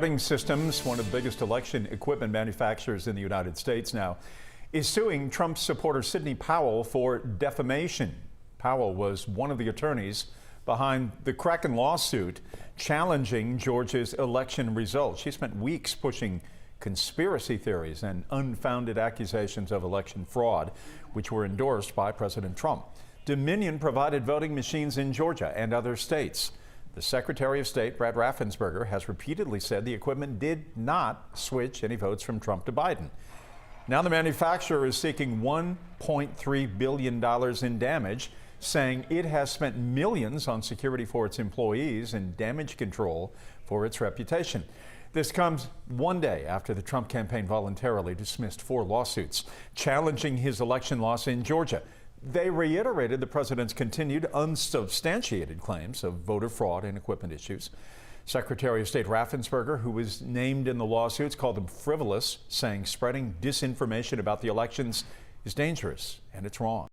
Voting Systems, one of the biggest election equipment manufacturers in the United States now, is suing Trump supporter Sidney Powell for defamation. Powell was one of the attorneys behind the Kraken lawsuit challenging Georgia's election results. She spent weeks pushing conspiracy theories and unfounded accusations of election fraud, which were endorsed by President Trump. Dominion provided voting machines in Georgia and other states. The Secretary of State, Brad Raffensperger, has repeatedly said the equipment did not switch any votes from Trump to Biden. Now the manufacturer is seeking $1.3 billion in damage, saying it has spent millions on security for its employees and damage control for its reputation. This comes one day after the Trump campaign voluntarily dismissed 4 lawsuits challenging his election loss in Georgia. They reiterated the president's continued unsubstantiated claims of voter fraud and equipment issues. Secretary of State Raffensperger, who was named in the lawsuits, called them frivolous, saying spreading disinformation about the elections is dangerous and it's wrong.